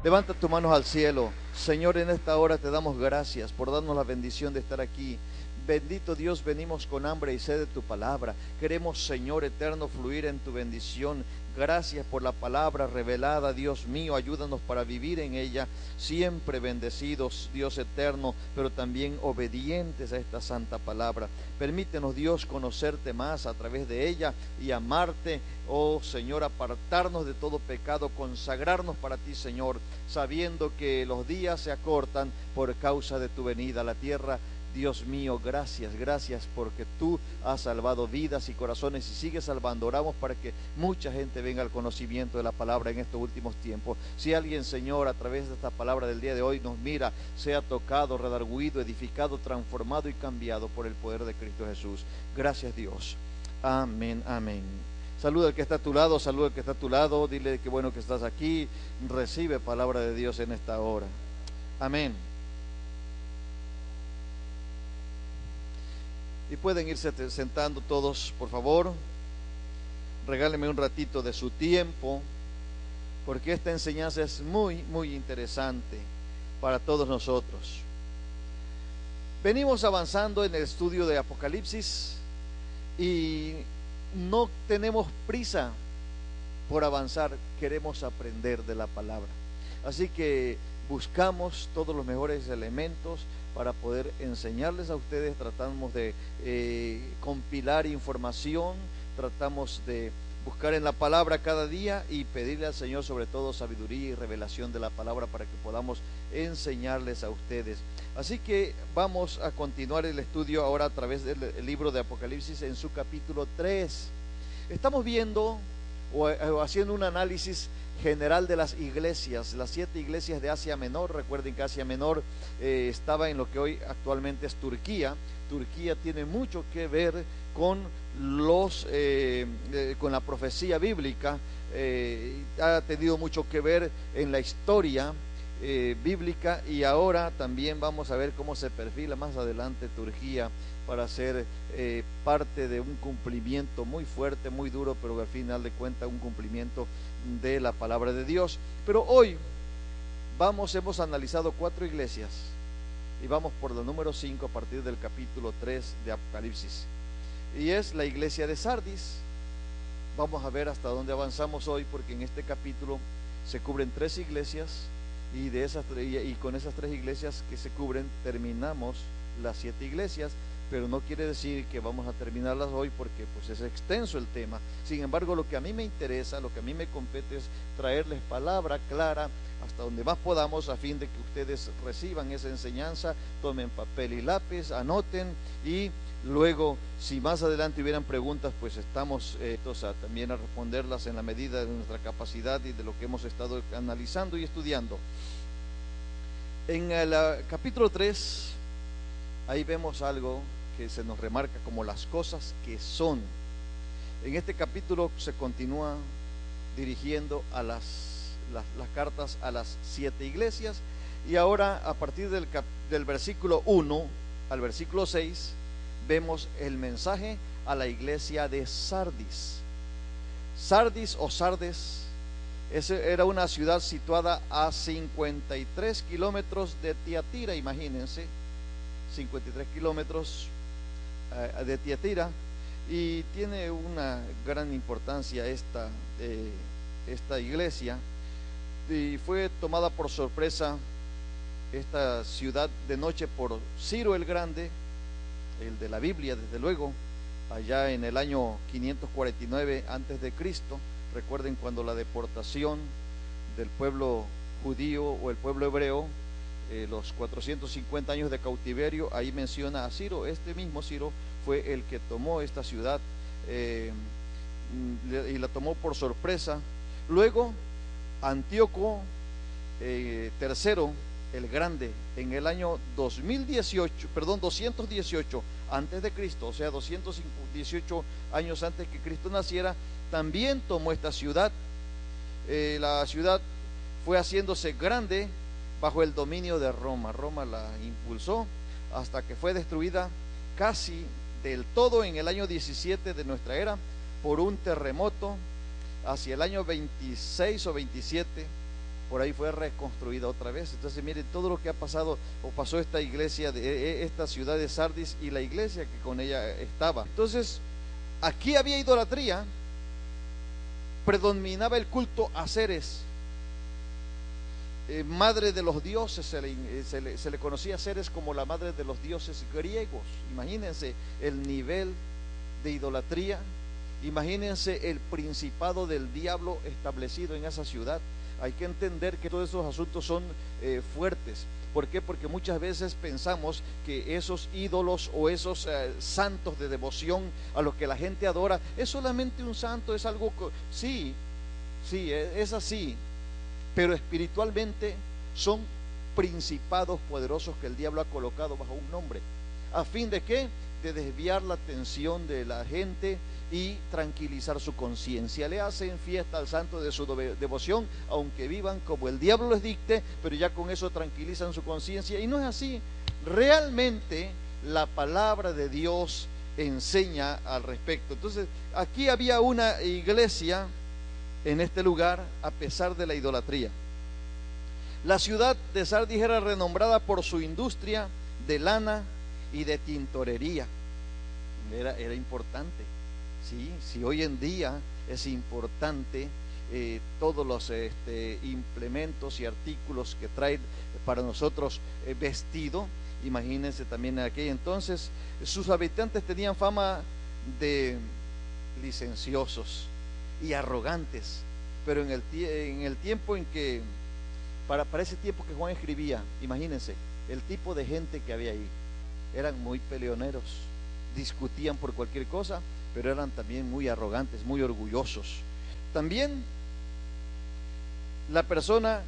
Levanta tus manos al cielo. Señor, en esta hora te damos gracias por darnos la bendición de estar aquí. Bendito Dios, venimos con hambre y sed de tu palabra. Queremos, Señor eterno, fluir en tu bendición. Gracias por la palabra revelada, Dios mío. Ayúdanos para vivir en ella, siempre bendecidos, Dios eterno, pero también obedientes a esta santa palabra. Permítenos, Dios, conocerte más a través de ella y amarte, oh Señor, apartarnos de todo pecado, consagrarnos para ti, Señor, sabiendo que los días se acortan por causa de tu venida a la tierra. Dios mío, gracias porque tú has salvado vidas y corazones y sigues salvando. Oramos para que mucha gente venga al conocimiento de la palabra en estos últimos tiempos. Si alguien, Señor, a través de esta palabra del día de hoy nos mira, sea tocado, redarguido, edificado, transformado y cambiado por el poder de Cristo Jesús. Gracias, Dios. Amén, amén. Saluda al que está a tu lado, saluda al que está a tu lado, dile que bueno que estás aquí. Recibe palabra de Dios en esta hora. Amén. Y pueden irse sentando todos, por favor. Regáleme un ratito de su tiempo, porque esta enseñanza es muy, muy interesante para todos nosotros. Venimos avanzando en el estudio de Apocalipsis y no tenemos prisa por avanzar, queremos aprender de la palabra. Así que buscamos todos los mejores elementos para poder enseñarles a ustedes. Tratamos de compilar información, tratamos de buscar en la palabra cada día y pedirle al Señor sobre todo sabiduría y revelación de la palabra para que podamos enseñarles a ustedes. Así que vamos a continuar el estudio ahora a través del libro de Apocalipsis en su capítulo 3. Estamos viendo o haciendo un análisis general de las iglesias, las 7 iglesias de Asia Menor. Recuerden que Asia Menor estaba en lo que hoy actualmente es Turquía. Turquía tiene mucho que ver con con la profecía bíblica, ha tenido mucho que ver en la historia bíblica, y ahora también vamos a ver cómo se perfila más adelante Turquía para ser parte de un cumplimiento muy fuerte, muy duro, pero al final de cuentas un cumplimiento de la palabra de Dios. Pero hoy hemos analizado 4 iglesias y vamos por la número 5 a partir del capítulo 3 de Apocalipsis, y es la iglesia de Sardis. Vamos a ver hasta dónde avanzamos hoy, porque en este capítulo se cubren 3 iglesias y con esas 3 iglesias que se cubren terminamos las 7 iglesias. Pero no quiere decir que vamos a terminarlas hoy, porque pues es extenso el tema. Sin embargo, lo que a mí me interesa, lo que a mí me compete es traerles palabra clara hasta donde más podamos, a fin de que ustedes reciban esa enseñanza, tomen papel y lápiz, anoten, y luego si más adelante hubieran preguntas, pues estamos también a responderlas en la medida de nuestra capacidad y de lo que hemos estado analizando y estudiando. En el capítulo 3, ahí vemos algo que se nos remarca como las cosas que son. En este capítulo se continúa dirigiendo a las cartas a las 7 iglesias, y ahora a partir del versículo 1 al versículo 6 vemos el mensaje a la iglesia de Sardis. Sardis o Sardes era una ciudad situada a 53 kilómetros de Tiatira. Imagínense, 53 kilómetros de Tiatira, y tiene una gran importancia esta iglesia, y fue tomada por sorpresa esta ciudad de noche por Ciro el Grande, el de la Biblia desde luego, allá en el año 549 antes de Cristo. Recuerden cuando la deportación del pueblo judío o el pueblo hebreo, los 450 años de cautiverio, ahí menciona a Ciro. Este mismo Ciro fue el que tomó esta ciudad y la tomó por sorpresa. Luego Antíoco III el Grande, en el año 218 antes de Cristo, o sea 218 años antes que Cristo naciera, también tomó esta ciudad. La ciudad fue haciéndose grande bajo el dominio de Roma. Roma la impulsó hasta que fue destruida casi del todo en el año 17 de nuestra era por un terremoto hacia el año 26 o 27 por ahí fue reconstruida otra vez. Entonces miren todo lo que ha pasado o pasó esta iglesia, esta ciudad de Sardis y la iglesia que con ella estaba. Entonces aquí había idolatría, predominaba el culto a Ceres, madre de los dioses. Se le conocía a Ceres como la madre de los dioses griegos. Imagínense el nivel de idolatría, imagínense el principado del diablo establecido en esa ciudad. Hay que entender que todos esos asuntos son fuertes. ¿Por qué? Porque muchas veces pensamos que esos ídolos o esos santos de devoción a los que la gente adora es solamente un santo, es algo sí, es así, pero espiritualmente son principados poderosos que el diablo ha colocado bajo un nombre. ¿A fin de qué? De desviar la atención de la gente y tranquilizar su conciencia. Le hacen fiesta al santo de su devoción, aunque vivan como el diablo les dicte, pero ya con eso tranquilizan su conciencia. Y no es así. Realmente la palabra de Dios enseña al respecto. Entonces, aquí había una iglesia en este lugar a pesar de la idolatría. La ciudad de Sardis era renombrada por su industria de lana y de tintorería. Era importante. Sí, si hoy en día es importante todos los implementos y artículos que trae para nosotros vestido, imagínense también en aquel entonces. Sus habitantes tenían fama de licenciosos y arrogantes, pero en el tiempo en que, para ese tiempo que Juan escribía, imagínense el tipo de gente que había ahí. Eran muy peleoneros, discutían por cualquier cosa, pero eran también muy arrogantes, muy orgullosos. También la persona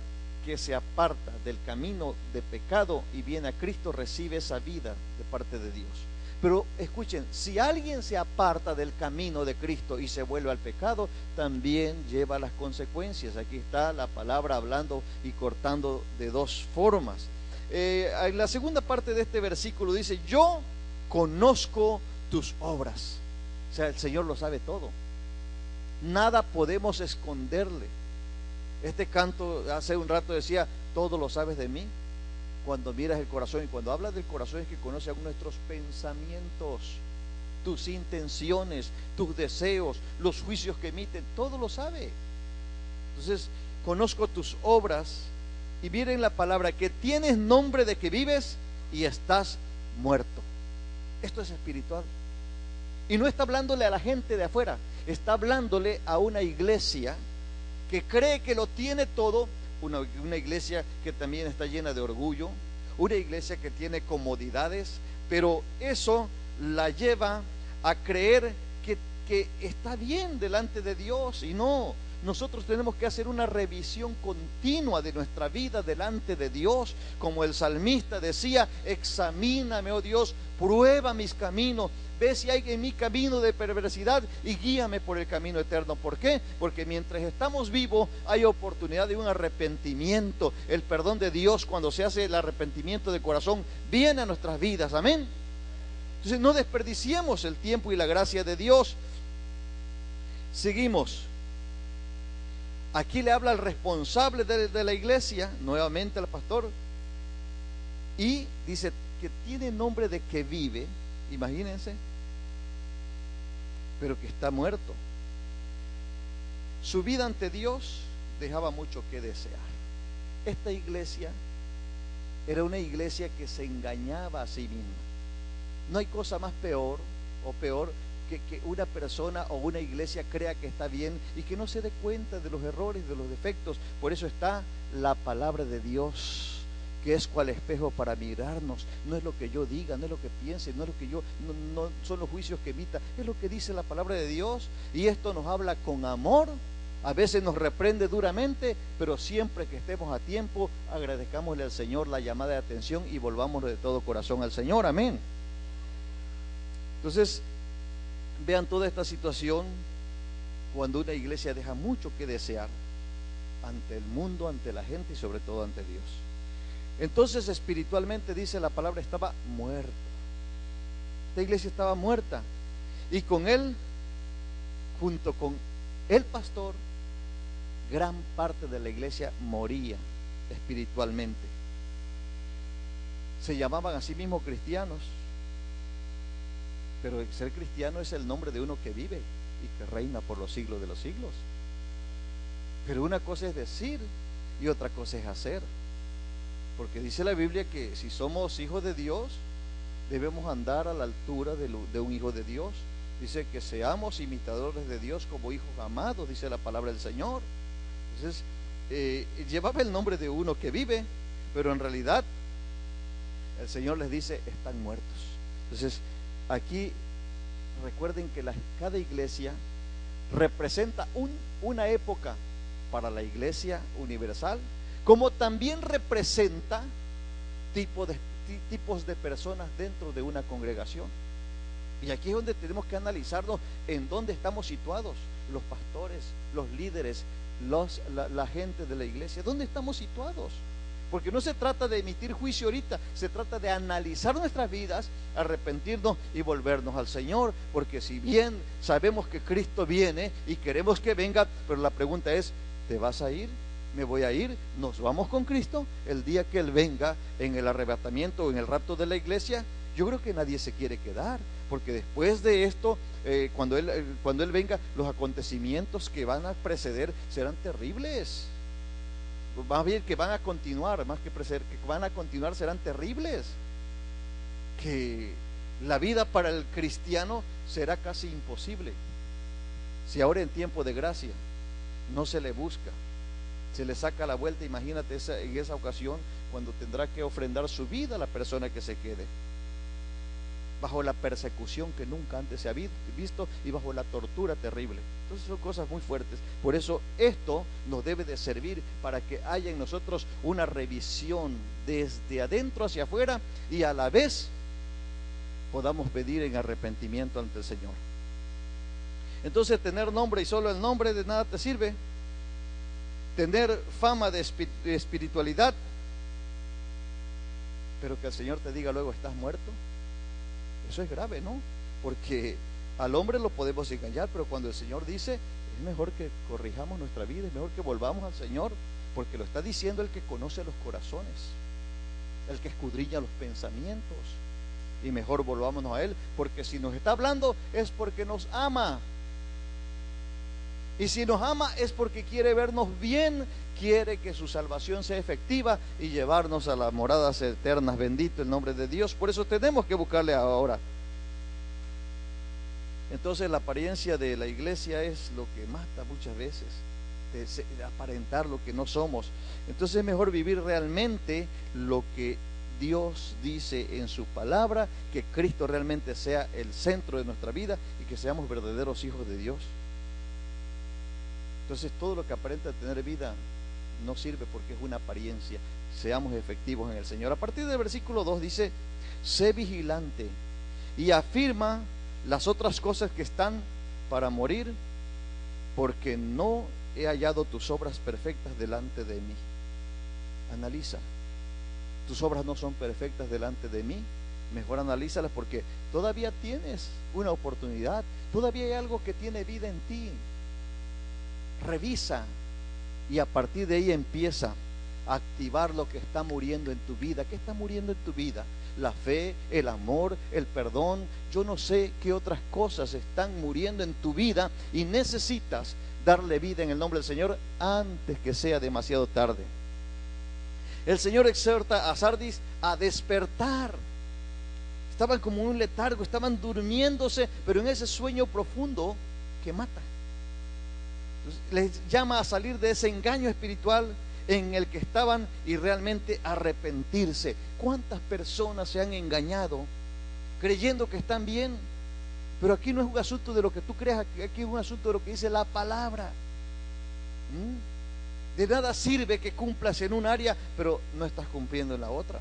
que se aparta del camino de pecado y viene a Cristo recibe esa vida de parte de Dios. Pero escuchen, si alguien se aparta del camino de Cristo y se vuelve al pecado, también lleva las consecuencias. Aquí está la palabra hablando y cortando de dos formas. En la segunda parte de este versículo dice: yo conozco tus obras. O sea, el Señor lo sabe todo. Nada podemos esconderle. Este canto hace un rato decía: todo lo sabes de mí. Cuando miras el corazón, y cuando hablas del corazón es que conoce aún nuestros pensamientos, tus intenciones, tus deseos, los juicios que emiten, todo lo sabe. Entonces, conozco tus obras. Y miren la palabra: que tienes nombre de que vives y estás muerto. Esto es espiritual. Y no está hablándole a la gente de afuera, está hablándole a una iglesia que cree que lo tiene todo, una iglesia que también está llena de orgullo, una iglesia que tiene comodidades, pero eso la lleva a creer que está bien delante de Dios. Y no, nosotros tenemos que hacer una revisión continua de nuestra vida delante de Dios, como el salmista decía: examíname, oh Dios, prueba mis caminos, ve si hay en mi camino de perversidad y guíame por el camino eterno. ¿Por qué? Porque mientras estamos vivos hay oportunidad de un arrepentimiento. El perdón de Dios, cuando se hace el arrepentimiento de corazón, viene a nuestras vidas. Amén. Entonces no desperdiciemos el tiempo y la gracia de Dios. Seguimos. Aquí le habla al responsable de la iglesia, nuevamente al pastor, y dice que tiene nombre de que vive, imagínense, pero que está muerto. Su vida ante Dios dejaba mucho que desear. Esta iglesia era una iglesia que se engañaba a sí misma. No hay cosa más peor que una persona o una iglesia crea que está bien y que no se dé cuenta de los errores, de los defectos. Por eso está la palabra de Dios, que es cual espejo para mirarnos. No es lo que yo diga, no es lo que piense, no es lo que no son los juicios que emita, es lo que dice la palabra de Dios. Y esto nos habla con amor. A veces nos reprende duramente, pero siempre que estemos a tiempo, agradezcámosle al Señor la llamada de atención y volvamos de todo corazón al Señor. Amén. Entonces, vean toda esta situación cuando una iglesia deja mucho que desear ante el mundo, ante la gente y sobre todo ante Dios. Entonces, espiritualmente, dice la palabra, estaba muerto. Esta iglesia estaba muerta, y con él, junto con el pastor, gran parte de la iglesia moría espiritualmente. Se llamaban a sí mismos cristianos, pero ser cristiano es el nombre de uno que vive y que reina por los siglos de los siglos. Pero una cosa es decir y otra cosa es hacer, porque dice la Biblia que si somos hijos de Dios debemos andar a la altura de un hijo de Dios. Dice que seamos imitadores de Dios como hijos amados, dice la palabra del Señor. Entonces llevaba el nombre de uno que vive, pero en realidad el Señor les dice están muertos. Entonces aquí recuerden que cada iglesia representa una época para la iglesia universal, como también representa tipos de personas dentro de una congregación. Y aquí es donde tenemos que analizarnos en dónde estamos situados, los pastores, los líderes, la gente de la iglesia, ¿dónde estamos situados? Porque no se trata de emitir juicio ahorita, se trata de analizar nuestras vidas, arrepentirnos y volvernos al Señor, porque si bien sabemos que Cristo viene y queremos que venga, pero la pregunta es, ¿te vas a ir? ¿Me voy a ir? ¿Nos vamos con Cristo? El día que Él venga en el arrebatamiento o en el rapto de la iglesia, yo creo que nadie se quiere quedar, porque después de esto, cuando él venga, los acontecimientos que van a preceder serán terribles. Más bien que van a continuar, más que preceder, que van a continuar serán terribles. Que la vida para el cristiano será casi imposible. Si ahora en tiempo de gracia no se le busca, se le saca la vuelta, imagínate en esa ocasión cuando tendrá que ofrendar su vida a la persona que se quede, bajo la persecución que nunca antes se ha visto y bajo la tortura terrible. Entonces son cosas muy fuertes. Por eso esto nos debe de servir para que haya en nosotros una revisión desde adentro hacia afuera y a la vez podamos pedir en arrepentimiento ante el Señor. Entonces tener nombre y solo el nombre de nada te sirve. Tener fama de espiritualidad, pero que el Señor te diga luego estás muerto, eso es grave, ¿no? Porque al hombre lo podemos engañar, pero cuando el Señor dice es mejor que corrijamos nuestra vida, es mejor que volvamos al Señor, porque lo está diciendo el que conoce los corazones, el que escudriña los pensamientos, y mejor volvámonos a Él, porque si nos está hablando es porque nos ama. Y si nos ama es porque quiere vernos bien, quiere que su salvación sea efectiva y llevarnos a las moradas eternas. Bendito el nombre de Dios. Por eso tenemos que buscarle ahora. Entonces la apariencia de la iglesia es lo que mata muchas veces, de aparentar lo que no somos. Entonces es mejor vivir realmente lo que Dios dice en su palabra, que Cristo realmente sea el centro de nuestra vida y que seamos verdaderos hijos de Dios. Entonces todo lo que aparenta tener vida no sirve porque es una apariencia. Seamos efectivos en el Señor. A partir del versículo 2 dice, sé vigilante y afirma las otras cosas que están para morir, porque no he hallado tus obras perfectas delante de mí. Analiza, tus obras no son perfectas delante de mí. Mejor analízalas porque todavía tienes una oportunidad, todavía hay algo que tiene vida en ti. Revisa y a partir de ahí empieza a activar lo que está muriendo en tu vida. ¿Qué está muriendo en tu vida? La fe, el amor, el perdón. Yo no sé qué otras cosas están muriendo en tu vida y necesitas darle vida en el nombre del Señor antes que sea demasiado tarde. El Señor exhorta a Sardis a despertar. Estaban como en un letargo, estaban durmiéndose, pero en ese sueño profundo que mata. Les llama a salir de ese engaño espiritual en el que estaban y realmente arrepentirse. ¿Cuántas personas se han engañado creyendo que están bien? Pero aquí no es un asunto de lo que tú creas, aquí es un asunto de lo que dice la palabra. De nada sirve que cumplas en un área, pero no estás cumpliendo en la otra.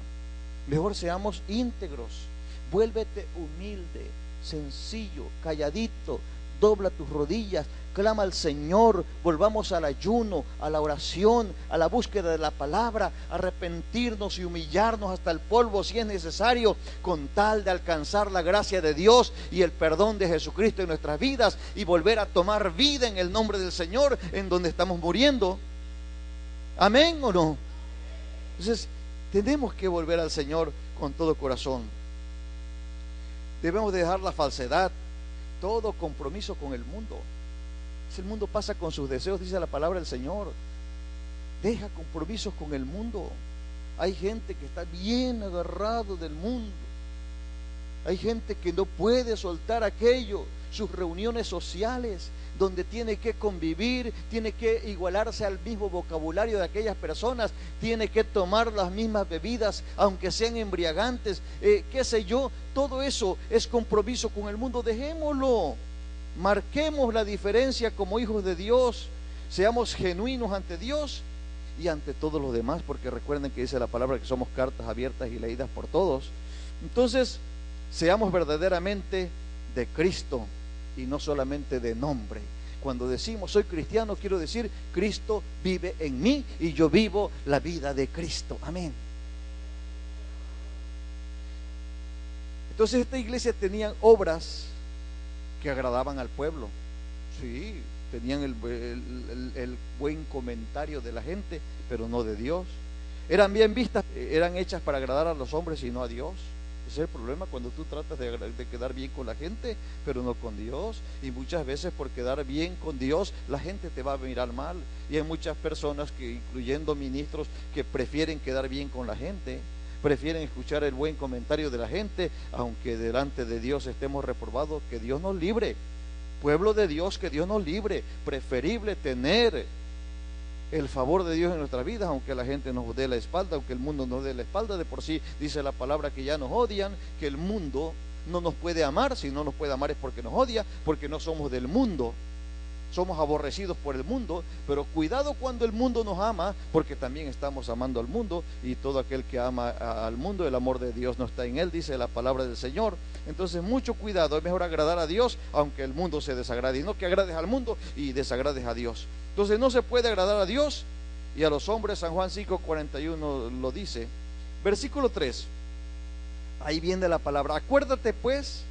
Mejor seamos íntegros. Vuélvete humilde, sencillo, calladito. dobla tus rodillas, clama al Señor, volvamos al ayuno, a la oración, a la búsqueda de la palabra, arrepentirnos y humillarnos hasta el polvo si es necesario, con tal de alcanzar la gracia de Dios y el perdón de Jesucristo en nuestras vidas y volver a tomar vida en el nombre del Señor en donde estamos muriendo. ¿Amén o no? Entonces, tenemos que volver al Señor con todo corazón. Debemos dejar la falsedad, todo compromiso con el mundo. Si el mundo pasa con sus deseos, dice la palabra del Señor, deja compromisos con el mundo. Hay gente que está bien agarrado del mundo. Hay gente que no puede soltar aquello, sus reuniones sociales, donde tiene que convivir, tiene que igualarse al mismo vocabulario de aquellas personas, tiene que tomar las mismas bebidas, aunque sean embriagantes, qué sé yo, todo eso es compromiso con el mundo. Dejémoslo, marquemos la diferencia como hijos de Dios, seamos genuinos ante Dios y ante todos los demás, porque recuerden que dice la palabra que somos cartas abiertas y leídas por todos. Entonces, seamos verdaderamente de Cristo y no solamente de nombre. Cuando decimos soy cristiano, quiero decir Cristo vive en mí y yo vivo la vida de Cristo. Amén. Entonces esta iglesia tenía obras que agradaban al pueblo. Sí, tenían el buen comentario de la gente, pero no de Dios. Eran bien vistas, eran hechas para agradar a los hombres y no a Dios. Ese es el problema cuando tú tratas de quedar bien con la gente, pero no con Dios. Y muchas veces por quedar bien con Dios, la gente te va a mirar mal. Y hay muchas personas, que, incluyendo ministros, que prefieren quedar bien con la gente, prefieren escuchar el buen comentario de la gente, aunque delante de Dios estemos reprobados. Que Dios nos libre, pueblo de Dios, que Dios nos libre. Preferible tener el favor de Dios en nuestras vidas, aunque la gente nos dé la espalda, aunque el mundo nos dé la espalda. De por sí dice la palabra que ya nos odian, que el mundo no nos puede amar. Si no nos puede amar es porque nos odia, porque no somos del mundo, somos aborrecidos por el mundo. Pero cuidado cuando el mundo nos ama, porque también estamos amando al mundo, y todo aquel que ama al mundo, el amor de Dios no está en él, dice la palabra del Señor. Entonces mucho cuidado, es mejor agradar a Dios aunque el mundo se desagrade, y no que agrades al mundo y desagrades a Dios. Entonces no se puede agradar a Dios y a los hombres. San Juan 5:41 lo dice. Versículo 3, ahí viene la palabra: acuérdate pues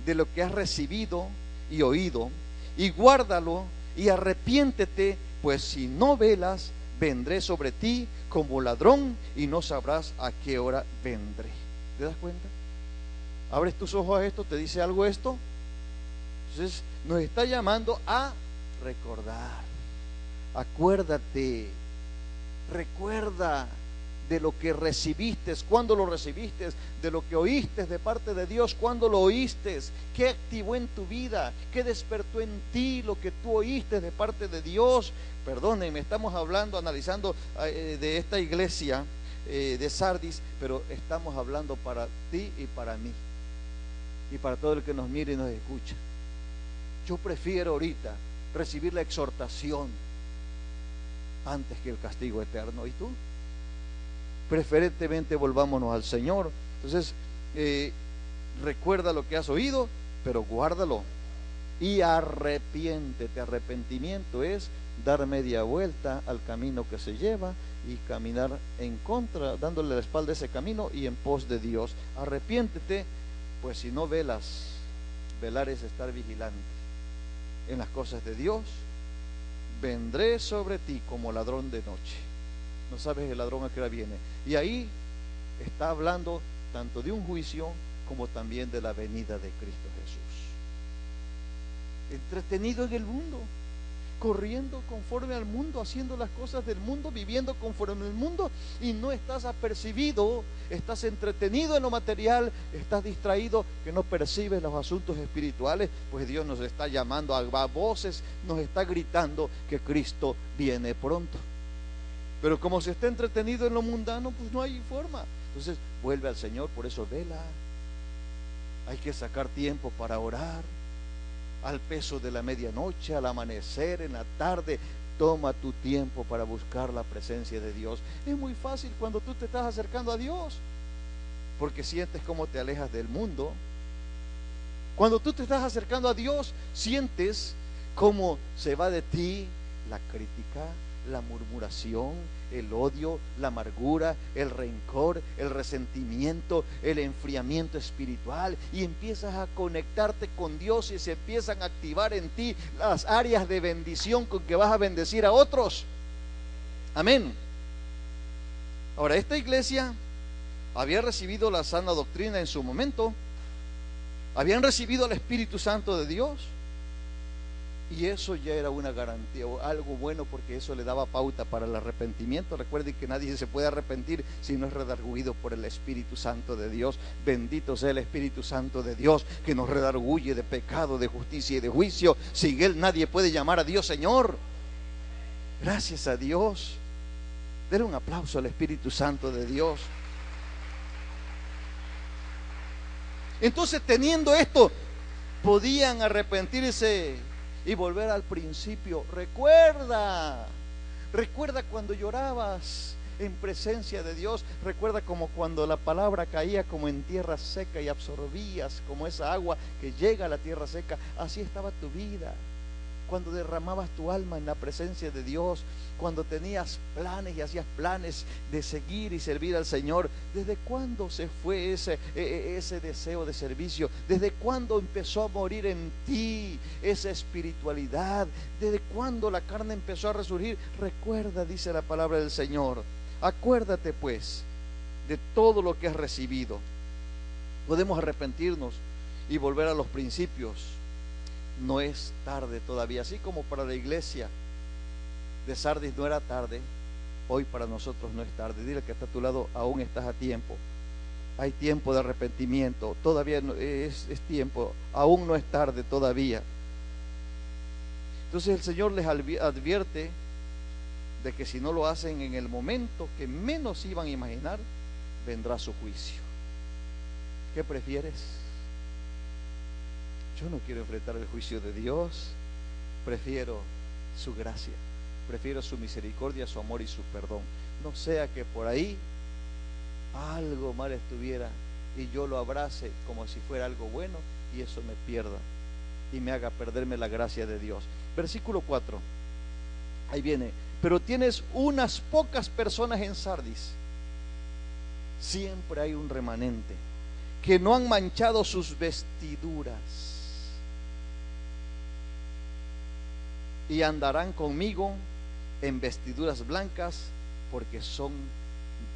de lo que has recibido y oído, y guárdalo y arrepiéntete, pues si no velas, vendré sobre ti como ladrón y no sabrás a qué hora vendré. ¿Te das cuenta? Abres tus ojos a esto, te dice algo esto. Entonces nos está llamando a recordar. Acuérdate, recuerda de lo que recibiste, cuando lo recibiste, de lo que oíste de parte de Dios, cuando lo oíste, qué activó en tu vida, qué despertó en ti lo que tú oíste de parte de Dios. Perdónenme, estamos hablando, analizando de esta iglesia de Sardis, pero estamos hablando para ti y para mí, y para todo el que nos mire y nos escucha. Yo prefiero ahorita recibir la exhortación antes que el castigo eterno. ¿Y tú? Preferentemente volvámonos al Señor. Entonces recuerda lo que has oído, pero guárdalo y arrepiéntete. Arrepentimiento es dar media vuelta al camino que se lleva y caminar en contra, dándole la espalda a ese camino y en pos de Dios. Arrepiéntete, pues si no velas, velar es estar vigilante en las cosas de Dios. Vendré sobre ti como ladrón de noche. No sabes el ladrón a qué hora viene. Y ahí está hablando tanto de un juicio como también de la venida de Cristo Jesús. Entretenido en el mundo, corriendo conforme al mundo, haciendo las cosas del mundo, viviendo conforme al mundo, y no estás apercibido, estás entretenido en lo material, estás distraído, que no percibes los asuntos espirituales. Pues Dios nos está llamando a voces, nos está gritando que Cristo viene pronto. Pero como se está entretenido en lo mundano, pues no hay forma. Entonces vuelve al Señor. Por eso vela, hay que sacar tiempo para orar, al peso de la medianoche, al amanecer, en la tarde. Toma tu tiempo para buscar la presencia de Dios. Es muy fácil cuando tú te estás acercando a Dios, porque sientes cómo te alejas del mundo, Cuando tú te estás acercando a Dios, sientes cómo se va de ti la crítica, la murmuración, el odio, la amargura, el rencor, el resentimiento, el enfriamiento espiritual, y empiezas a conectarte con Dios y se empiezan a activar en ti las áreas de bendición con que vas a bendecir a otros. Amén. Ahora, esta iglesia había recibido la sana doctrina en su momento, habían recibido al Espíritu Santo de Dios, y eso ya era una garantía o algo bueno, porque eso le daba pauta para el arrepentimiento. Recuerden que nadie se puede arrepentir si no es redarguido por el Espíritu Santo de Dios. Bendito sea el Espíritu Santo de Dios, que nos redarguye de pecado, de justicia y de juicio. Sin Él nadie puede llamar a Dios Señor. Gracias a Dios. Denle un aplauso al Espíritu Santo de Dios. Entonces, teniendo esto, podían arrepentirse y volver al principio. Recuerda cuando llorabas en presencia de Dios. Recuerda como cuando la palabra caía como en tierra seca y absorbías como esa agua que llega a la tierra seca. Así estaba tu vida cuando derramabas tu alma en la presencia de Dios, cuando tenías planes y hacías planes de seguir y servir al Señor. ¿Desde cuándo se fue ese deseo de servicio? ¿Desde cuándo empezó a morir en ti esa espiritualidad? ¿Desde cuándo la carne empezó a resurgir? Recuerda, dice la palabra del Señor. Acuérdate pues de todo lo que has recibido. Podemos arrepentirnos y volver a los principios. No es tarde todavía. Así como para la iglesia de Sardis no era tarde, hoy para nosotros no es tarde. Dile que está a tu lado: aún estás a tiempo. Hay tiempo de arrepentimiento. Todavía es tiempo. Aún no es tarde todavía. Entonces el Señor les advierte de que si no lo hacen en el momento que menos iban a imaginar, vendrá su juicio. ¿Qué prefieres? Yo no quiero enfrentar el juicio de Dios. Prefiero su gracia, prefiero su misericordia, su amor y su perdón. No sea que por ahí algo mal estuviera y yo lo abrace como si fuera algo bueno, y eso me pierda y me haga perderme la gracia de Dios. Versículo 4, ahí viene: pero tienes unas pocas personas en Sardis. Siempre hay un remanente que no han manchado sus vestiduras y andarán conmigo en vestiduras blancas, porque son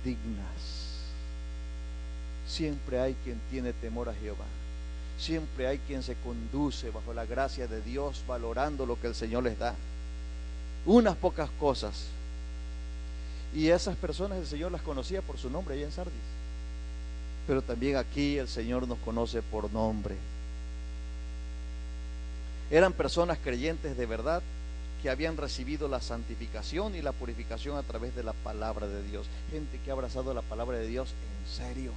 dignas. Siempre hay quien tiene temor a Jehová. Siempre hay quien se conduce bajo la gracia de Dios, valorando lo que el Señor les da. Unas pocas cosas. Y esas personas el Señor las conocía por su nombre allá en Sardis. Pero también aquí el Señor nos conoce por nombre. Eran personas creyentes de verdad, que habían recibido la santificación y la purificación a través de la palabra de Dios. Gente que ha abrazado la palabra de Dios en serio.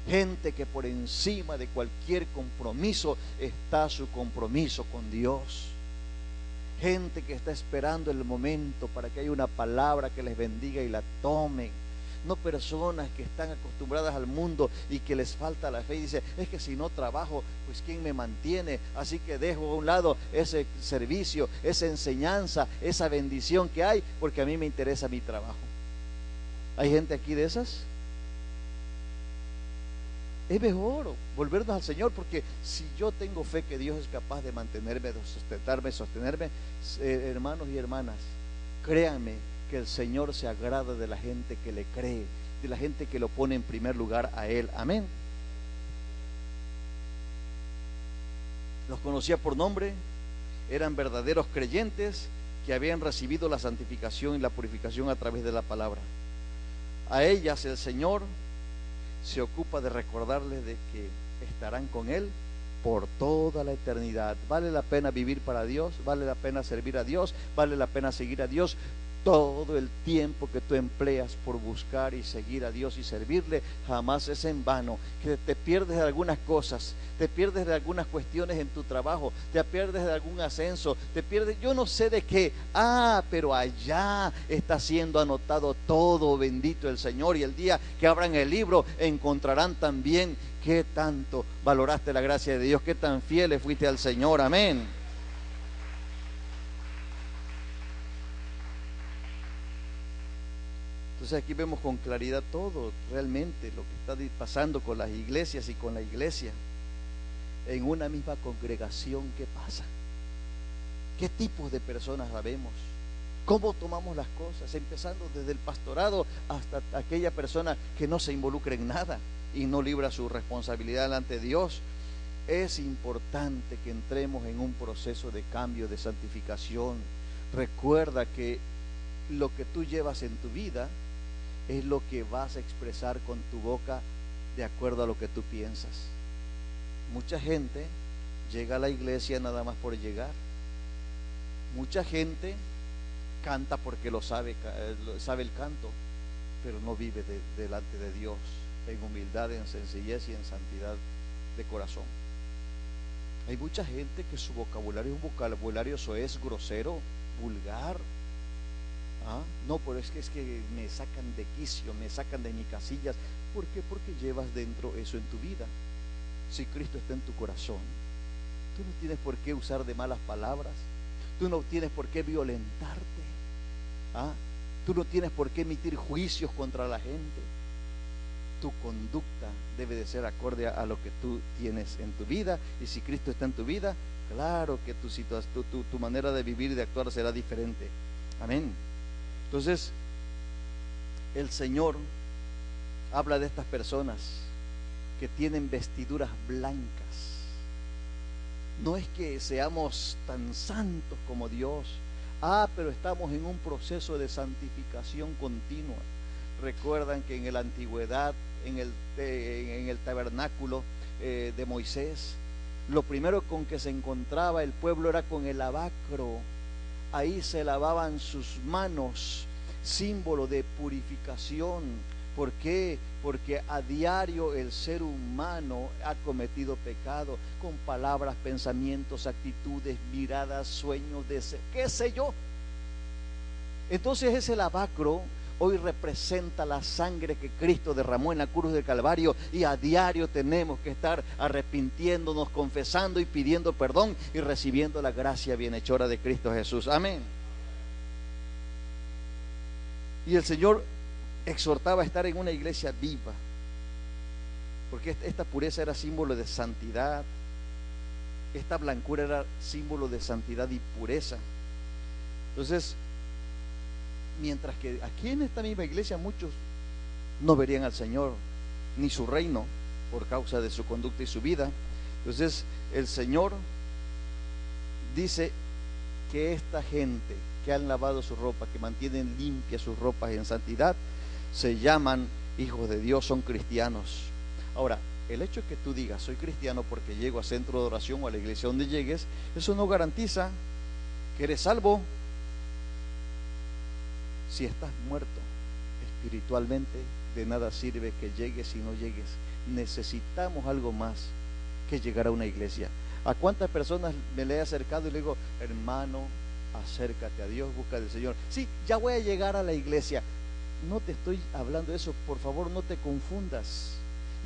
Gente que por encima de cualquier compromiso está su compromiso con Dios. Gente que está esperando el momento para que haya una palabra que les bendiga y la tomen. No personas que están acostumbradas al mundo y que les falta la fe y dicen: es que si no trabajo, pues ¿quién me mantiene? Así que dejo a un lado ese servicio, esa enseñanza, esa bendición que hay, porque a mí me interesa mi trabajo. ¿Hay gente aquí de esas? Es mejor volvernos al Señor, porque si yo tengo fe que Dios es capaz de mantenerme, de sostenerme, hermanos y hermanas, créanme que el Señor se agrada de la gente que le cree, de la gente que lo pone en primer lugar a Él. Amén. Los conocía por nombre, eran verdaderos creyentes que habían recibido la santificación y la purificación a través de la palabra. A ellas el Señor se ocupa de recordarles de que estarán con Él por toda la eternidad. Vale la pena vivir para Dios, vale la pena servir a Dios, vale la pena seguir a Dios. Todo el tiempo que tú empleas por buscar y seguir a Dios y servirle, jamás es en vano. Que te pierdes de algunas cosas, te pierdes de algunas cuestiones en tu trabajo, te pierdes de algún ascenso, te pierdes, yo no sé de qué. Pero allá está siendo anotado todo, bendito el Señor. Y el día que abran el libro, encontrarán también qué tanto valoraste la gracia de Dios, qué tan fiel fuiste al Señor. Amén. Entonces aquí vemos con claridad todo, realmente lo que está pasando con las iglesias y con la iglesia. En una misma congregación, ¿qué pasa? ¿Qué tipos de personas sabemos? ¿Cómo tomamos las cosas? Empezando desde el pastorado hasta aquella persona que no se involucra en nada y no libra su responsabilidad delante de Dios. Es importante que entremos en un proceso de cambio, de santificación. Recuerda que lo que tú llevas en tu vida es lo que vas a expresar con tu boca de acuerdo a lo que tú piensas. Mucha gente llega a la iglesia nada más por llegar. Mucha gente canta porque sabe el canto, pero no vive delante de Dios en humildad, en sencillez y en santidad de corazón. Hay mucha gente que su vocabulario es un vocabulario soez, grosero, vulgar. No, pero es que me sacan de quicio, me sacan de mis casillas. ¿Por qué? Porque llevas dentro eso en tu vida. Si Cristo está en tu corazón, tú no tienes por qué usar de malas palabras, tú no tienes por qué violentarte, tú no tienes por qué emitir juicios contra la gente. Tu conducta debe de ser acorde a lo que tú tienes en tu vida, y si Cristo está en tu vida, claro que tu manera de vivir y de actuar será diferente. Amén. Entonces, el Señor habla de estas personas que tienen vestiduras blancas. No es que seamos tan santos como Dios, pero estamos en un proceso de santificación continua. Recuerdan que en la antigüedad, en el tabernáculo de Moisés, lo primero con que se encontraba el pueblo era con el lavacro. Ahí se lavaban sus manos, símbolo de purificación. ¿Por qué? Porque a diario el ser humano ha cometido pecado con palabras, pensamientos, actitudes, miradas, sueños, deseos, qué sé yo. Entonces ese lavacro hoy representa la sangre que Cristo derramó en la cruz del Calvario, y a diario tenemos que estar arrepintiéndonos, confesando y pidiendo perdón y recibiendo la gracia bienhechora de Cristo Jesús. Amén. Y el Señor exhortaba a estar en una iglesia viva, porque esta pureza era símbolo de santidad, esta blancura era símbolo de santidad y pureza. Entonces, mientras que aquí en esta misma iglesia muchos no verían al Señor ni su reino por causa de su conducta y su vida. Entonces el Señor dice que esta gente que han lavado su ropa, que mantienen limpias sus ropas en santidad, se llaman hijos de Dios, son cristianos. Ahora, el hecho de que tú digas soy cristiano porque llego a centro de oración o a la iglesia donde llegues, eso no garantiza que eres salvo. Si estás muerto espiritualmente, de nada sirve que llegues y no llegues. Necesitamos algo más que llegar a una iglesia. ¿A cuántas personas me le he acercado y le digo, hermano, acércate a Dios, busca del Señor? Sí, ya voy a llegar a la iglesia. No te estoy hablando de eso, por favor, no te confundas.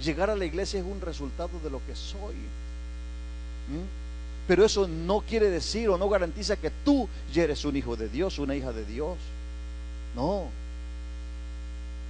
Llegar a la iglesia es un resultado de lo que soy. Pero eso no quiere decir o no garantiza que tú ya eres un hijo de Dios, una hija de Dios. No,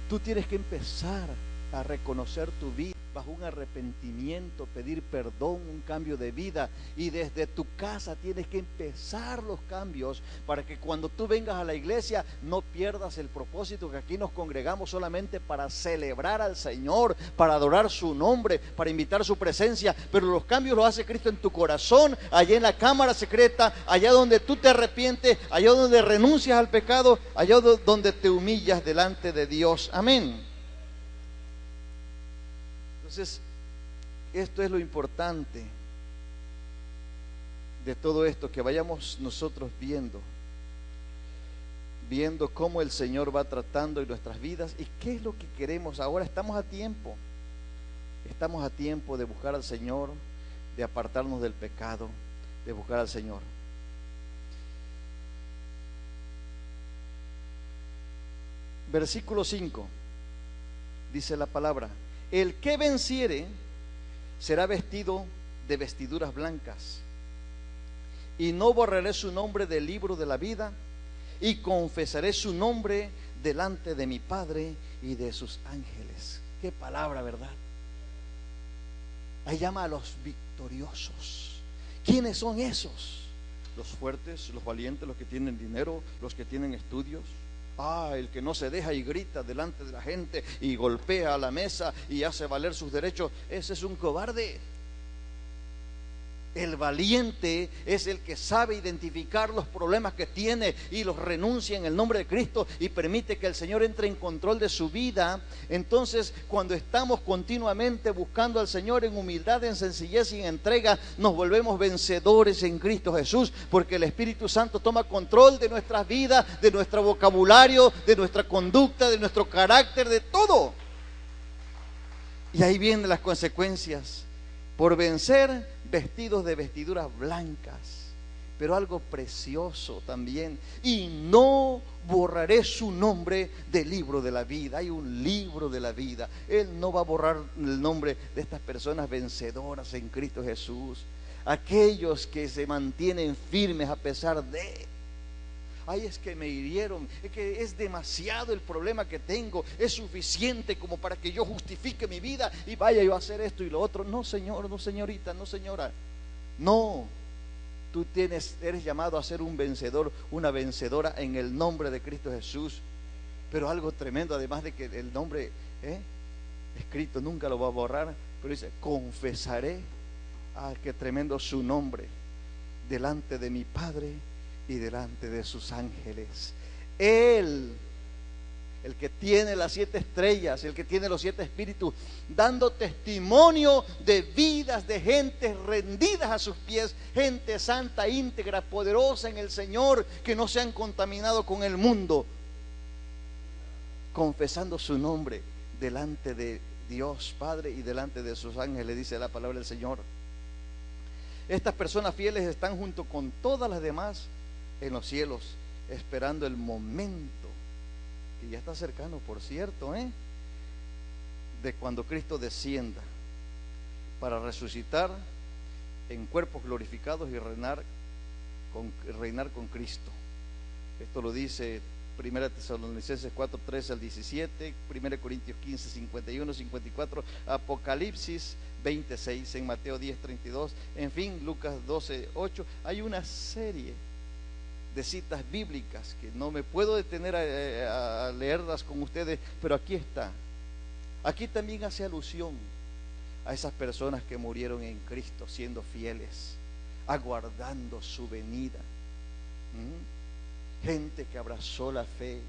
tú tienes que empezar a reconocer tu vida bajo un arrepentimiento, pedir perdón, un cambio de vida, y desde tu casa tienes que empezar los cambios para que cuando tú vengas a la iglesia no pierdas el propósito, que aquí nos congregamos solamente para celebrar al Señor, para adorar su nombre, para invitar su presencia, pero los cambios los hace Cristo en tu corazón, allá en la cámara secreta, allá donde tú te arrepientes, allá donde renuncias al pecado, allá donde te humillas delante de Dios. Amén. Entonces, esto es lo importante de todo esto, que vayamos nosotros viendo viendo cómo el Señor va tratando en nuestras vidas y qué es lo que queremos ahora. Estamos a tiempo de buscar al Señor, de apartarnos del pecado, de buscar al Señor. Versículo 5, dice la palabra: el que venciere será vestido de vestiduras blancas, y no borraré su nombre del libro de la vida, y confesaré su nombre delante de mi Padre y de sus ángeles. Qué palabra, ¿verdad? Ahí llama a los victoriosos. ¿Quiénes son esos? Los fuertes, los valientes, los que tienen dinero, los que tienen estudios. El que no se deja y grita delante de la gente y golpea a la mesa y hace valer sus derechos, ese es un cobarde. El valiente es el que sabe identificar los problemas que tiene y los renuncia en el nombre de Cristo y permite que el Señor entre en control de su vida. Entonces, cuando estamos continuamente buscando al Señor en humildad, en sencillez y en entrega, nos volvemos vencedores en Cristo Jesús, porque el Espíritu Santo toma control de nuestras vidas, de nuestro vocabulario, de nuestra conducta, de nuestro carácter, de todo. Y ahí vienen las consecuencias. Por vencer, vestidos de vestiduras blancas, pero algo precioso también: y no borraré su nombre del libro de la vida. Hay un libro de la vida. Él no va a borrar el nombre de estas personas vencedoras en Cristo Jesús, aquellos que se mantienen firmes a pesar de: es que me hirieron, es que es demasiado el problema que tengo, es suficiente como para que yo justifique mi vida y vaya yo a hacer esto y lo otro. No, señor, no, señorita, no, señora. No, tú eres llamado a ser un vencedor, una vencedora en el nombre de Cristo Jesús. Pero algo tremendo, además de que el nombre escrito nunca lo va a borrar, pero dice: confesaré, qué tremendo, su nombre delante de mi Padre y delante de sus ángeles. Él, el que tiene las 7 estrellas, el que tiene los 7 espíritus, dando testimonio de vidas de gentes rendidas a sus pies, gente santa, íntegra, poderosa en el Señor, que no se han contaminado con el mundo, confesando su nombre delante de Dios Padre y delante de sus ángeles, dice la palabra del Señor. Estas personas fieles están junto con todas las demás en los cielos, esperando el momento, que ya está cercano, por cierto, de cuando Cristo descienda para resucitar en cuerpos glorificados y reinar con Cristo. Esto lo dice 1 Tesalonicenses 4, 13 al 17, 1 Corintios 15, 51, 54, Apocalipsis 26, en Mateo 10, 32, en fin, Lucas 12, 8. Hay una serie de citas bíblicas que no me puedo detener a leerlas con ustedes, pero aquí está. Aquí también hace alusión a esas personas que murieron en Cristo siendo fieles, aguardando su venida. Gente que abrazó la fe.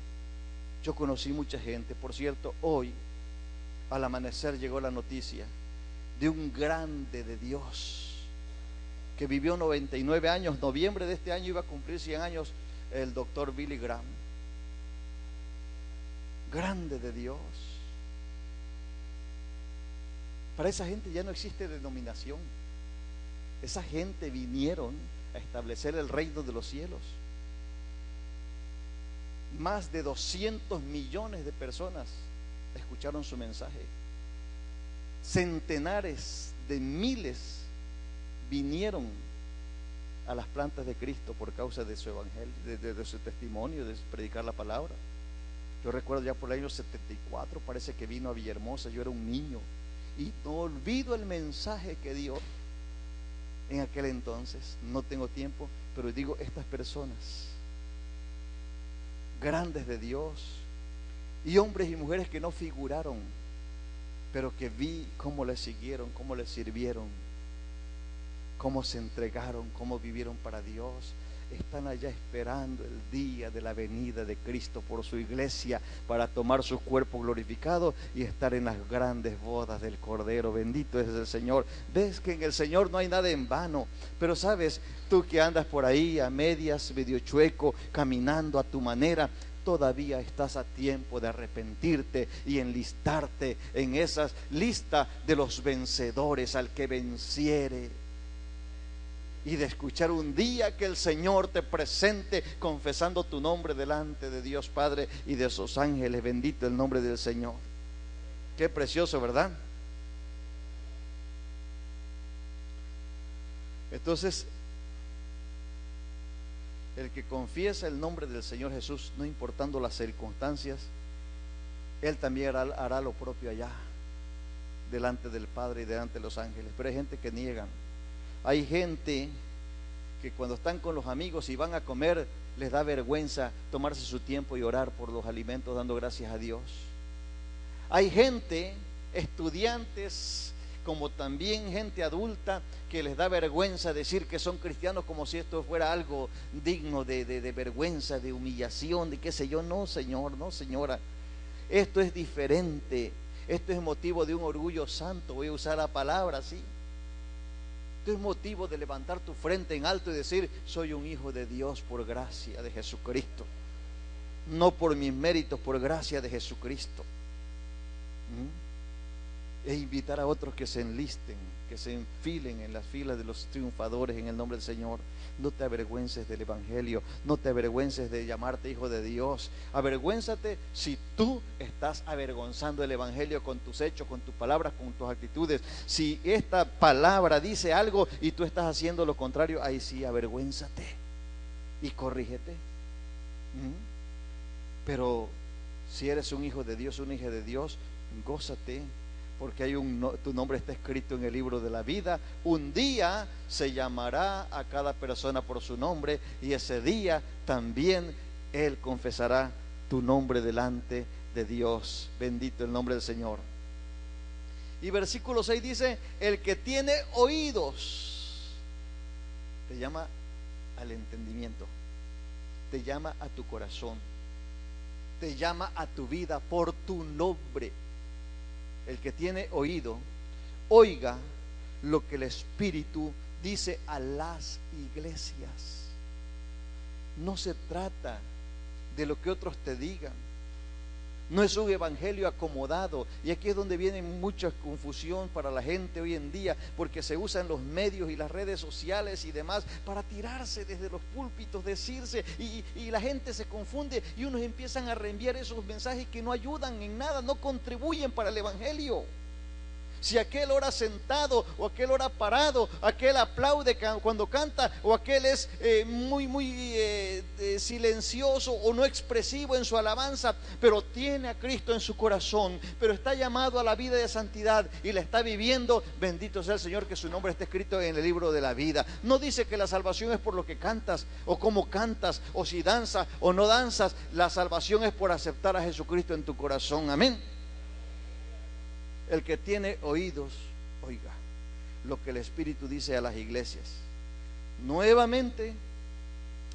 Yo conocí mucha gente. Por cierto, hoy al amanecer llegó la noticia de un grande de Dios que vivió 99 años. Noviembre de este año iba a cumplir 100 años el doctor Billy Graham. Grande de Dios. Para esa gente ya no existe denominación. Esa gente vinieron a establecer el reino de los cielos. Más de 200 millones de personas escucharon su mensaje. Centenares de miles vinieron a las plantas de Cristo por causa de su evangelio, de su testimonio, de predicar la palabra. Yo recuerdo ya por el año 74, parece que vino a Villahermosa, yo era un niño, y no olvido el mensaje que dio en aquel entonces. No tengo tiempo, pero digo, estas personas grandes de Dios, y hombres y mujeres que no figuraron, pero que vi cómo les siguieron, cómo les sirvieron, cómo se entregaron, cómo vivieron para Dios. Están allá esperando el día de la venida de Cristo por su iglesia para tomar su cuerpo glorificado y estar en las grandes bodas del Cordero. Bendito es el Señor. Ves que en el Señor no hay nada en vano. Pero sabes, tú que andas por ahí a medias, medio chueco, caminando a tu manera, todavía estás a tiempo de arrepentirte y enlistarte en esas listas de los vencedores, al que venciere. Y de escuchar un día que el Señor te presente confesando tu nombre delante de Dios Padre y de sus ángeles. Bendito el nombre del Señor. Qué precioso, ¿verdad? Entonces, el que confiesa el nombre del Señor Jesús, no importando las circunstancias, Él también hará lo propio allá, delante del Padre y delante de los ángeles. Pero hay gente que niegan. Hay gente que cuando están con los amigos y van a comer, les da vergüenza tomarse su tiempo y orar por los alimentos, dando gracias a Dios. Hay gente, estudiantes, como también gente adulta, que les da vergüenza decir que son cristianos, como si esto fuera algo digno de vergüenza, de humillación, de qué sé yo. No, señor, no, señora, esto es diferente. Esto es motivo de un orgullo santo. Voy a usar la palabra así. Esto es motivo de levantar tu frente en alto y decir: soy un hijo de Dios por gracia de Jesucristo, no por mis méritos, por gracia de Jesucristo. E invitar a otros que se enlisten, que se enfilen en las filas de los triunfadores en el nombre del Señor. No te avergüences del Evangelio, no te avergüences de llamarte hijo de Dios. Avergüénzate si tú estás avergonzando el Evangelio con tus hechos, con tus palabras, con tus actitudes. Si esta palabra dice algo y tú estás haciendo lo contrario, ahí sí, avergüénzate y corrígete. Pero si eres un hijo de Dios, una hija de Dios, gózate, porque tu nombre está escrito en el libro de la vida. Un día se llamará a cada persona por su nombre, y ese día también Él confesará tu nombre delante de Dios. Bendito el nombre del Señor. Y versículo 6 dice: el que tiene oídos, te llama al entendimiento, te llama a tu corazón, te llama a tu vida por tu nombre. El que tiene oído, oiga lo que el Espíritu dice a las iglesias. No se trata de lo que otros te digan. No es un evangelio acomodado. Y aquí es donde viene mucha confusión para la gente hoy en día, porque se usan los medios y las redes sociales y demás para tirarse desde los púlpitos, decirse, y la gente se confunde, y unos empiezan a reenviar esos mensajes que no ayudan en nada, no contribuyen para el evangelio. Si aquel ora sentado, o aquel ora parado, aquel aplaude cuando canta, o aquel es muy silencioso o no expresivo en su alabanza, pero tiene a Cristo en su corazón, pero está llamado a la vida de santidad y la está viviendo, bendito sea el Señor, que su nombre está escrito en el libro de la vida. No dice que la salvación es por lo que cantas, o cómo cantas, o si danzas o no danzas. La salvación es por aceptar a Jesucristo en tu corazón. Amén. El que tiene oídos, oiga lo que el Espíritu dice a las iglesias. Nuevamente,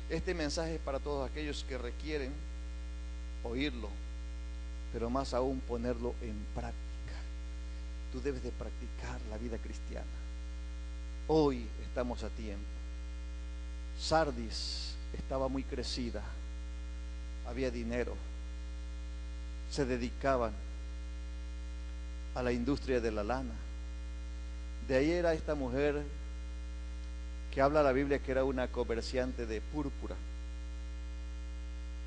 este mensaje es para todos aquellos que requieren oírlo, pero más aún ponerlo en práctica. Tú debes de practicar la vida cristiana. Hoy estamos a tiempo. Sardis estaba muy crecida, había dinero, se dedicaban a la industria de la lana. De ahí era esta mujer que habla la Biblia que era una comerciante de púrpura,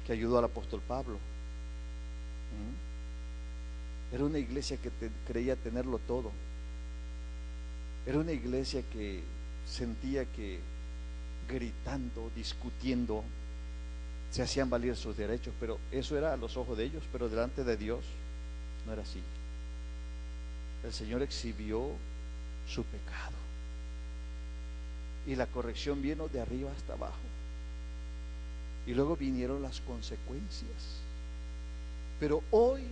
que ayudó al apóstol Pablo. Era una iglesia que creía tenerlo todo. Era una iglesia que sentía que gritando, discutiendo, se hacían valer sus derechos, pero eso era a los ojos de ellos, pero delante de Dios no era así. El Señor exhibió su pecado y la corrección vino de arriba hasta abajo, y luego vinieron las consecuencias. Pero hoy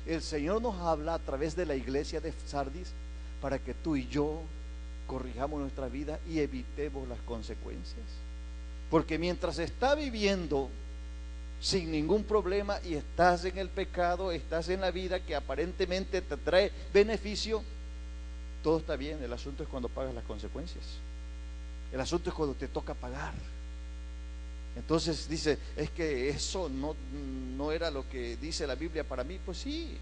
el Señor nos habla a través de la iglesia de Sardis para que tú y yo corrijamos nuestra vida y evitemos las consecuencias, porque mientras está viviendo sin ningún problema y estás en el pecado, estás en la vida que aparentemente te trae beneficio, todo está bien. El asunto es cuando pagas las consecuencias. El asunto es cuando te toca pagar. Entonces dice, es que eso no era lo que dice la Biblia para mí. Pues sí,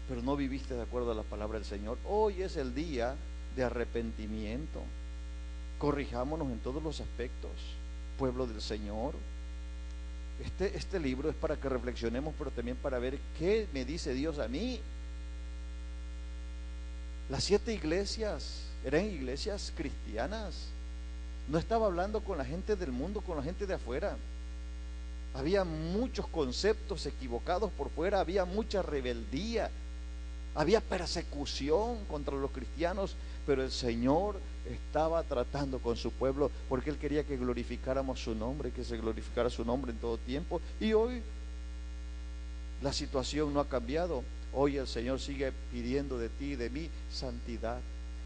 pero no viviste de acuerdo a la palabra del Señor. Hoy es el día de arrepentimiento. Corrijámonos en todos los aspectos, pueblo del Señor. Este libro es para que reflexionemos, pero también para ver qué me dice Dios a mí. Las 7 iglesias eran iglesias cristianas. No estaba hablando con la gente del mundo, con la gente de afuera. Había muchos conceptos equivocados por fuera, había mucha rebeldía, había persecución contra los cristianos, pero el Señor estaba tratando con su pueblo porque Él quería que glorificáramos su nombre, que se glorificara su nombre en todo tiempo. Y hoy la situación no ha cambiado. Hoy el Señor sigue pidiendo de ti y de mí santidad,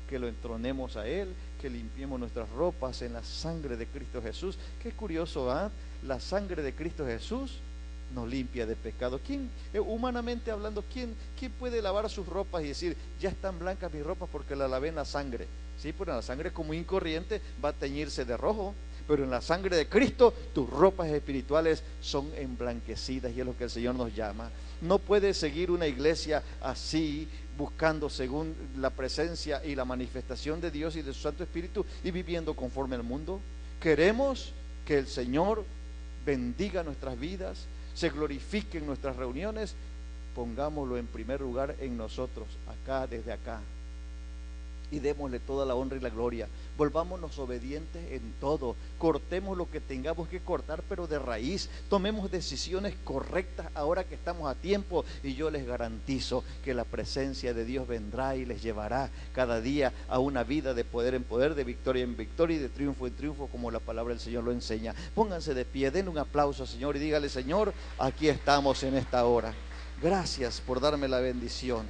que lo entronemos a Él, que limpiemos nuestras ropas en la sangre de Cristo Jesús. Qué curioso, ¿ah? La sangre de Cristo Jesús nos limpia de pecado. ¿Quién, humanamente hablando, quién puede lavar sus ropas y decir, ya están blancas mis ropas porque la lavé en la sangre? Sí, pero en la sangre común y corriente va a teñirse de rojo, pero en la sangre de Cristo tus ropas espirituales son emblanquecidas, y es lo que el Señor nos llama. No puede seguir una iglesia así, buscando según la presencia y la manifestación de Dios y de su Santo Espíritu y viviendo conforme al mundo. Queremos que el Señor bendiga nuestras vidas, se glorifique en nuestras reuniones. Pongámoslo en primer lugar en nosotros, acá, desde acá, y démosle toda la honra y la gloria. Volvámonos obedientes en todo, cortemos lo que tengamos que cortar, pero de raíz. Tomemos decisiones correctas ahora que estamos a tiempo, y yo les garantizo que la presencia de Dios vendrá y les llevará cada día a una vida de poder en poder, de victoria en victoria y de triunfo en triunfo, como la palabra del Señor lo enseña. Pónganse de pie, den un aplauso al Señor y dígale: Señor, aquí estamos en esta hora. Gracias por darme la bendición.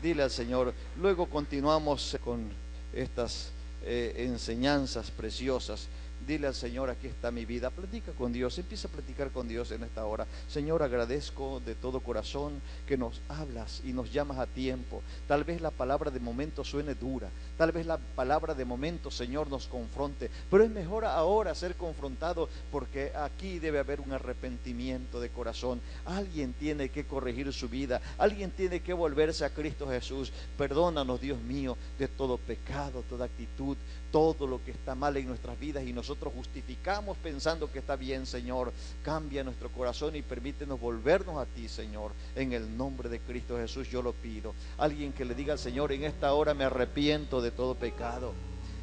Dile al Señor. Luego continuamos con estas enseñanzas preciosas. Dile al Señor: aquí está mi vida. Platica con Dios, empieza a platicar con Dios en esta hora. Señor, agradezco de todo corazón que nos hablas y nos llamas a tiempo. Tal vez la palabra de momento suene dura, tal vez la palabra de momento, Señor, nos confronte, pero es mejor ahora ser confrontado, porque aquí debe haber un arrepentimiento de corazón. Alguien tiene que corregir su vida, alguien tiene que volverse a Cristo Jesús. Perdónanos, Dios mío, de todo pecado, toda actitud, todo lo que está mal en nuestras vidas y nosotros justificamos pensando que está bien. Señor, cambia nuestro corazón y permítenos volvernos a ti, Señor. En el nombre de Cristo Jesús yo lo pido. Alguien que le diga al Señor: en esta hora me arrepiento de todo pecado.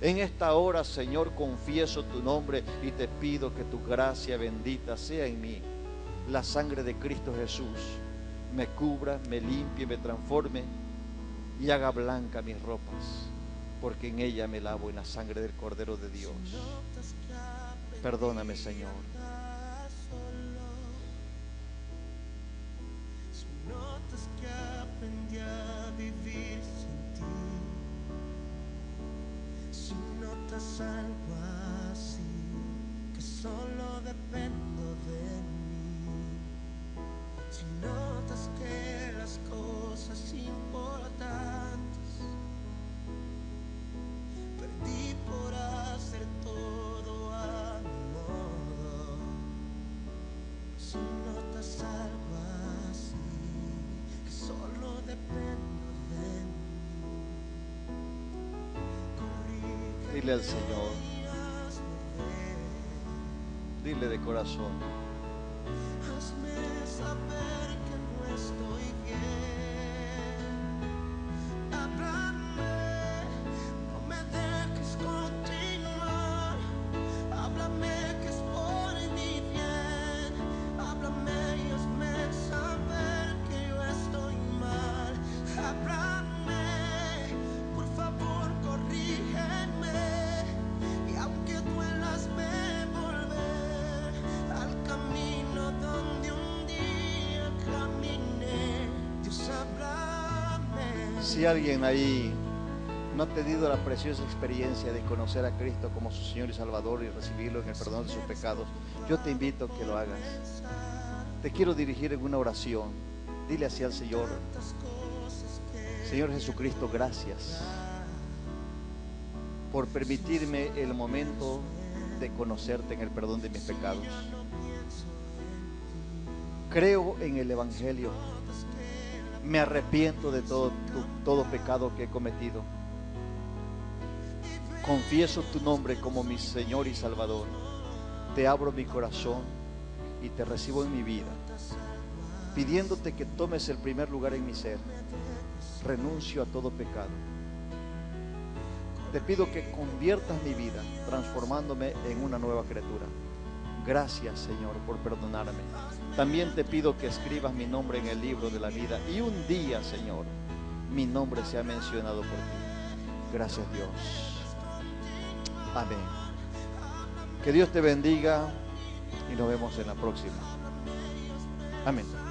En esta hora, Señor, confieso tu nombre y te pido que tu gracia bendita sea en mí. La sangre de Cristo Jesús me cubra, me limpie, me transforme y haga blanca mis ropas, porque en ella me lavo en la sangre del Cordero de Dios. Perdóname, Señor. Si notas que aprendí a vivir sin ti, si notas algo así, que solo dependo de mí, si notas que las cosas importantes perdí por hacer todo a mi modo, si notas algo así, que solo dependo de mí, Dile al Señor, dile de corazón: hazme saber que no estoy bien. Háblame, no me dejes continuar. Háblame que es por mi bien. Háblame y hazme saber que yo estoy mal. Háblame, por favor, corrígeme. Y aunque duela, hazme volver al camino donde un día caminé. Dios, háblame. si alguien ahí no ha tenido la preciosa experiencia de conocer a Cristo como su Señor y Salvador y recibirlo en el perdón de sus pecados, yo te invito a que lo hagas. Te quiero dirigir en una oración. Dile así al Señor: Señor Jesucristo, gracias por permitirme el momento de conocerte en el perdón de mis pecados. Creo en el Evangelio. Me arrepiento de todo pecado que he cometido. Confieso tu nombre como mi Señor y Salvador. Te abro mi corazón y te recibo en mi vida, pidiéndote que tomes el primer lugar en mi ser. Renuncio a todo pecado. Te pido que conviertas mi vida, transformándome en una nueva criatura. Gracias, Señor, por perdonarme. También te pido que escribas mi nombre en el libro de la vida y un día, Señor, mi nombre sea mencionado por ti. Gracias, Dios. Amén. Que Dios te bendiga y nos vemos en la próxima. Amén.